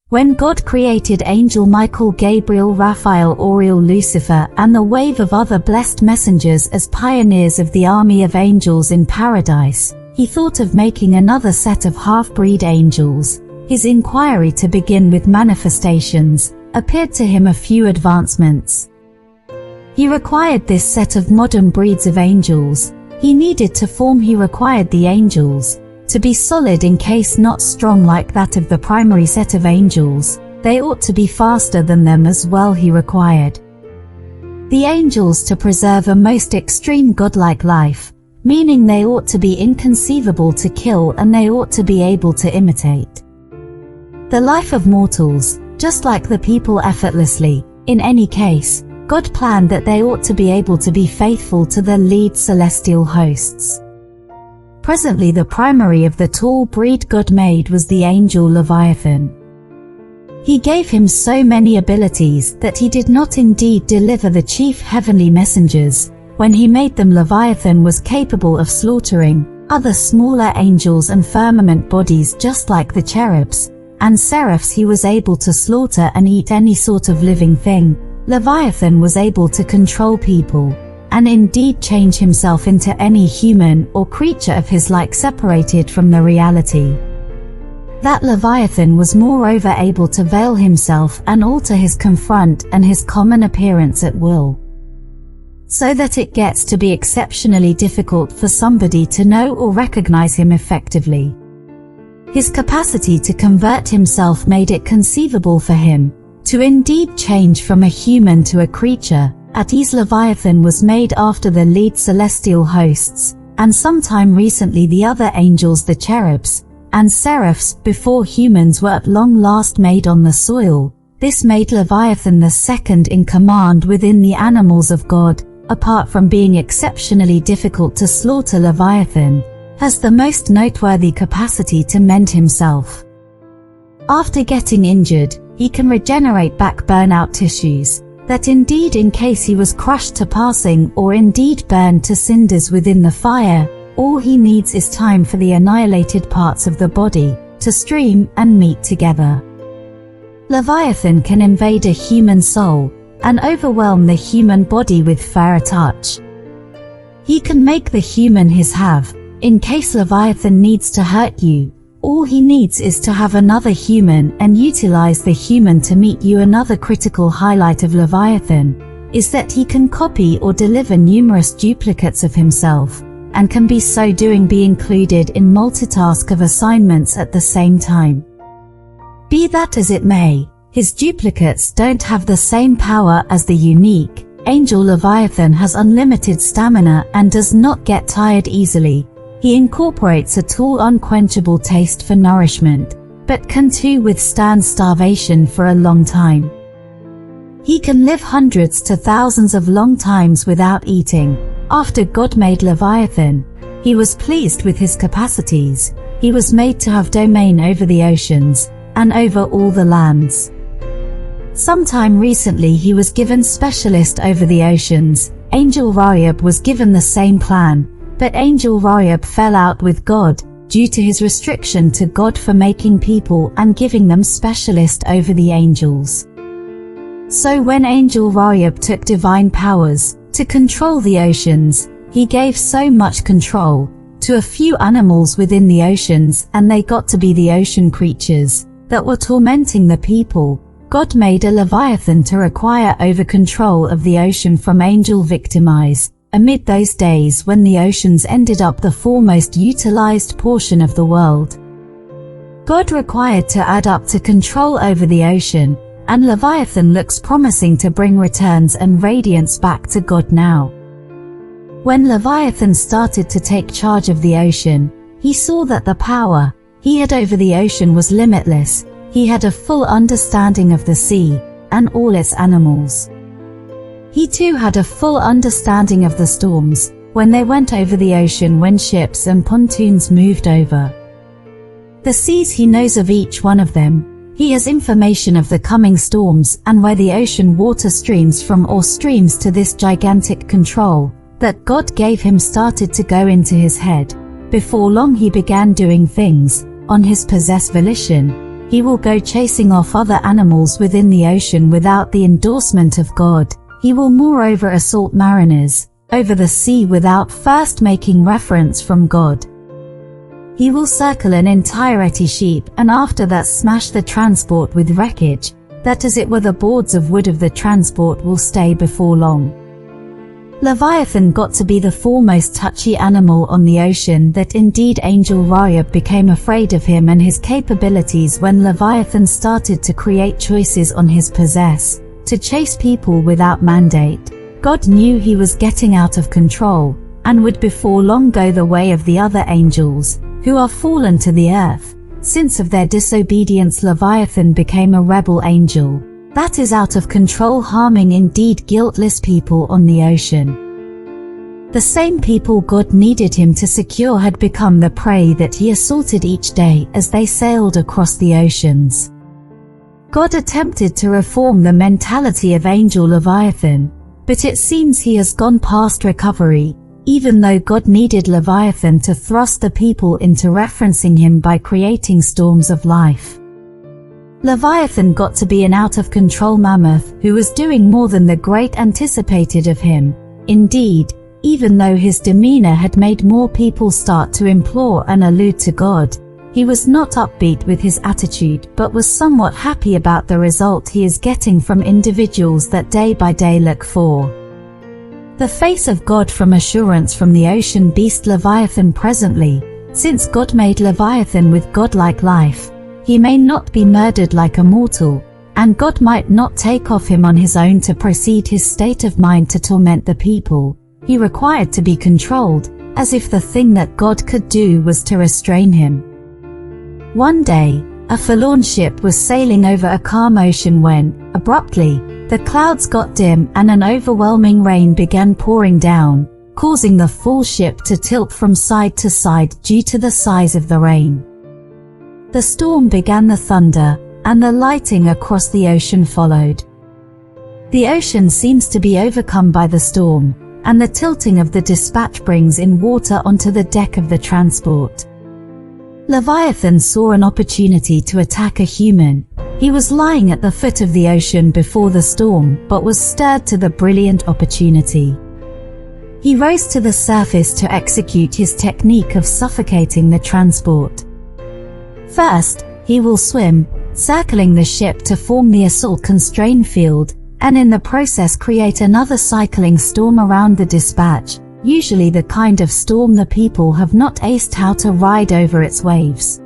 When God created Angel Michael, Gabriel, Raphael, Uriel, Lucifer, and the wave of other blessed messengers as pioneers of the army of angels in paradise, he thought of making another set of half-breed angels. His inquiry to begin with manifestations appeared to him a few advancements. He required this set of modern breeds of angels. He needed to form. He required the angels to be solid in case not strong like that of the primary set of angels. They ought to be faster than them as well. He required the angels to preserve a most extreme godlike life, meaning they ought to be inconceivable to kill, and they ought to be able to imitate the life of mortals, just like the people effortlessly. In any case, God planned that they ought to be able to be faithful to the lead celestial hosts. Presently the primary of the tall breed God made was the angel Leviathan. He gave him so many abilities that he did not indeed deliver the chief heavenly messengers. When he made them, Leviathan was capable of slaughtering other smaller angels and firmament bodies just like the cherubs and seraphs. He was able to slaughter and eat any sort of living thing. Leviathan was able to control people and indeed change himself into any human or creature of his like separated from the reality. That Leviathan was moreover able to veil himself and alter his confront and his common appearance at will, so that it gets to be exceptionally difficult for somebody to know or recognize him effectively. His capacity to convert himself made it conceivable for him to indeed change from a human to a creature. At ease, Leviathan was made after the lead celestial hosts, and sometime recently the other angels, the cherubs and seraphs, before humans were at long last made on the soil. This made Leviathan the second in command within the animals of God. Apart from being exceptionally difficult to slaughter, Leviathan has the most noteworthy capacity to mend himself. After getting injured, he can regenerate back burn-out tissues, that indeed in case he was crushed to passing or indeed burned to cinders within the fire, all he needs is time for the annihilated parts of the body to stream and meet together. Leviathan can invade a human soul and overwhelm the human body with fair touch. He can make the human his have. In case Leviathan needs to hurt you, all he needs is to have another human and utilize the human to meet you. Another critical highlight of Leviathan is that he can copy or deliver numerous duplicates of himself, and can be so doing be included in multitask of assignments at the same time. Be that as it may, his duplicates don't have the same power as the unique angel. Leviathan has unlimited stamina and does not get tired easily. He incorporates a tall unquenchable taste for nourishment, but can too withstand starvation for a long time. He can live hundreds to thousands of long times without eating. After God made Leviathan, he was pleased with his capacities. He was made to have domain over the oceans and over all the lands. Sometime recently he was given specialist over the oceans. Angel Rayab was given the same plan, but Angel Rayab fell out with God due to his restriction to God for making people and giving them specialist over the angels. So when Angel Rayab took divine powers to control the oceans, he gave so much control to a few animals within the oceans, and they got to be the ocean creatures that were tormenting the people. God made a Leviathan to require over control of the ocean from Angel victimize. Amid those days when the oceans ended up the foremost utilized portion of the world, God required to add up to control over the ocean, and Leviathan looks promising to bring returns and radiance back to God now. When Leviathan started to take charge of the ocean, he saw that the power he had over the ocean was limitless. He had a full understanding of the sea and all its animals. He too had a full understanding of the storms when they went over the ocean, when ships and pontoons moved over the seas. He knows of each one of them. He has information of the coming storms and where the ocean water streams from or streams to. This gigantic control that God gave him started to go into his head. Before long he began doing things on his possessed volition. He will go chasing off other animals within the ocean without the endorsement of God. He will moreover assault mariners over the sea without first making reference from God. He will circle an entirety ship and after that smash the transport with wreckage, that as it were the boards of wood of the transport will stay before long. Leviathan got to be the foremost touchy animal on the ocean, that indeed Angel Rayab became afraid of him and his capabilities when Leviathan started to create choices on his possess, to chase people without mandate. God knew he was getting out of control, and would before long go the way of the other angels, who are fallen to the earth. Since of their disobedience Leviathan became a rebel angel, that is out of control, harming indeed guiltless people on the ocean. The same people God needed him to secure had become the prey that he assaulted each day as they sailed across the oceans. God attempted to reform the mentality of Angel Leviathan, but it seems he has gone past recovery, even though God needed Leviathan to thrust the people into referencing him by creating storms of life. Leviathan got to be an out-of-control mammoth who was doing more than the great anticipated of him. Indeed, even though his demeanor had made more people start to implore and allude to God, he was not upbeat with his attitude but was somewhat happy about the result he is getting from individuals that day by day look for the face of God from assurance from the ocean beast Leviathan presently. Since God made Leviathan with godlike life, he may not be murdered like a mortal, and God might not take off him on his own to proceed his state of mind to torment the people. He required to be controlled, as if the thing that God could do was to restrain him. One day, a forlorn ship was sailing over a calm ocean when, abruptly, the clouds got dim and an overwhelming rain began pouring down, causing the full ship to tilt from side to side due to the size of the rain. The storm began, the thunder and the lightning across the ocean followed. The ocean seems to be overcome by the storm, and the tilting of the dispatch brings in water onto the deck of the transport. Leviathan saw an opportunity to attack a human. He was lying at the foot of the ocean before the storm, but was stirred to the brilliant opportunity. He rose to the surface to execute his technique of suffocating the transport. First, he will swim, circling the ship to form the assault constraint field, and in the process create another cycling storm around the dispatch, usually the kind of storm the people have not aced how to ride over its waves.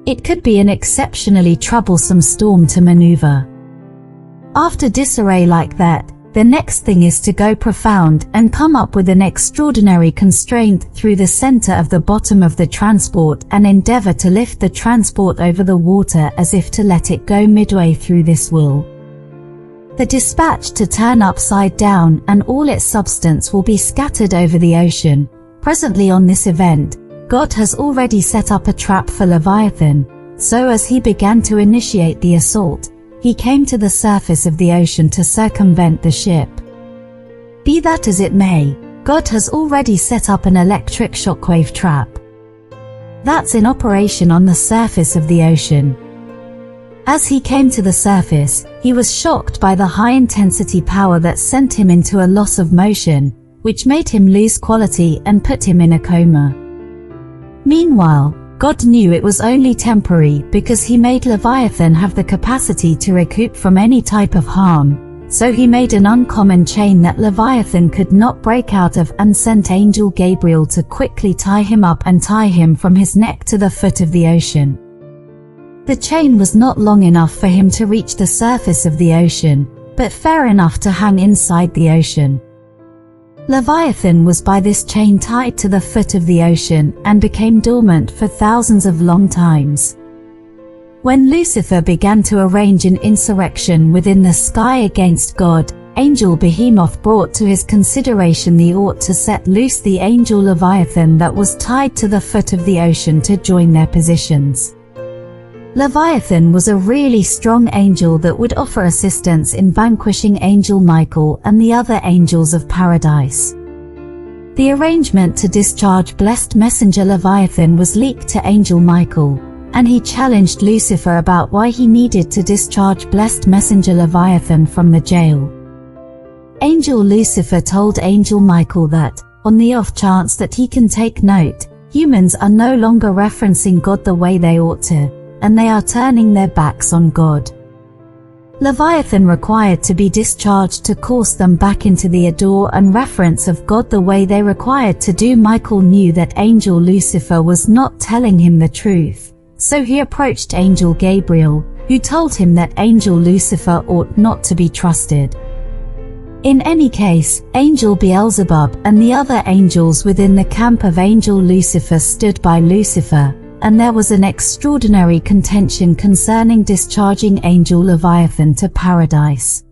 It could be an exceptionally troublesome storm to maneuver. After disarray like that, the next thing is to go profound and come up with an extraordinary constraint through the center of the bottom of the transport and endeavor to lift the transport over the water as if to let it go midway through. This will the dispatch to turn upside down and all its substance will be scattered over the ocean. Presently on this event, God has already set up a trap for Leviathan, so as he began to initiate the assault, he came to the surface of the ocean to circumvent the ship. Be that as it may, God has already set up an electric shockwave trap that's in operation on the surface of the ocean. As he came to the surface, he was shocked by the high-intensity power that sent him into a loss of motion, which made him lose quality and put him in a coma. Meanwhile, God knew it was only temporary because he made Leviathan have the capacity to recoup from any type of harm, so he made an uncommon chain that Leviathan could not break out of and sent Angel Gabriel to quickly tie him up and tie him from his neck to the foot of the ocean. The chain was not long enough for him to reach the surface of the ocean, but fair enough to hang inside the ocean. Leviathan was by this chain tied to the foot of the ocean and became dormant for thousands of long times. When Lucifer began to arrange an insurrection within the sky against God, Angel Behemoth brought to his consideration the ought to set loose the angel Leviathan that was tied to the foot of the ocean to join their positions. Leviathan was a really strong angel that would offer assistance in vanquishing Angel Michael and the other angels of paradise. The arrangement to discharge blessed messenger Leviathan was leaked to Angel Michael, and he challenged Lucifer about why he needed to discharge blessed messenger Leviathan from the jail. Angel Lucifer told Angel Michael that, on the off chance that he can take note, humans are no longer referencing God the way they ought to, and they are turning their backs on God. Leviathan required to be discharged to course them back into the adore and reference of God the way they required to do. Michael knew that Angel Lucifer was not telling him the truth, so he approached Angel Gabriel, who told him that Angel Lucifer ought not to be trusted. In any case, Angel Beelzebub and the other angels within the camp of Angel Lucifer stood by Lucifer, and there was an extraordinary contention concerning discharging Angel Leviathan to paradise.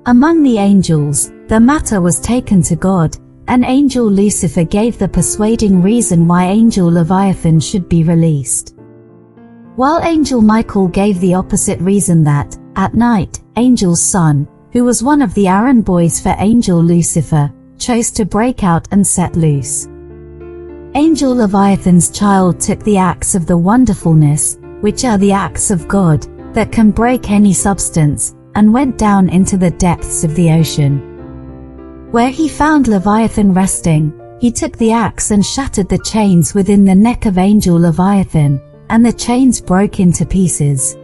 Among the angels, the matter was taken to God, and Angel Lucifer gave the persuading reason why Angel Leviathan should be released, while Angel Michael gave the opposite reason that, at night, Angel's son, who was one of the errand boys for Angel Lucifer, chose to break out and set loose. Angel Leviathan's child took the acts of the wonderfulness, which are the acts of God, that can break any substance, and went down into the depths of the ocean. Where he found Leviathan resting, he took the axe and shattered the chains within the neck of Angel Leviathan, and the chains broke into pieces.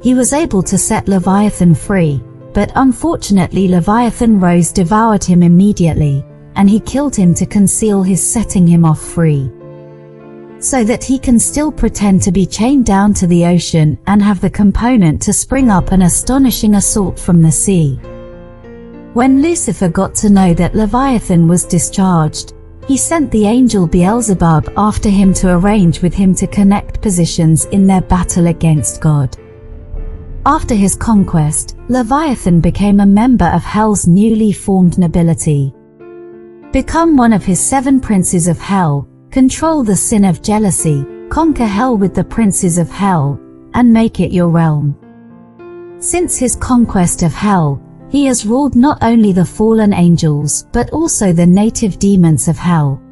He was able to set Leviathan free, but unfortunately Leviathan rose, devoured him immediately, and he killed him to conceal his setting him off free, so that he can still pretend to be chained down to the ocean and have the component to spring up an astonishing assault from the sea. When Lucifer got to know that Leviathan was discharged, he sent the angel Beelzebub after him to arrange with him to connect positions in their battle against God. After his conquest, Leviathan became a member of Hell's newly formed nobility. Become one of his 7 princes of Hell, control the sin of jealousy, conquer Hell with the princes of Hell, and make it your realm. Since his conquest of Hell, he has ruled not only the fallen angels but also the native demons of Hell.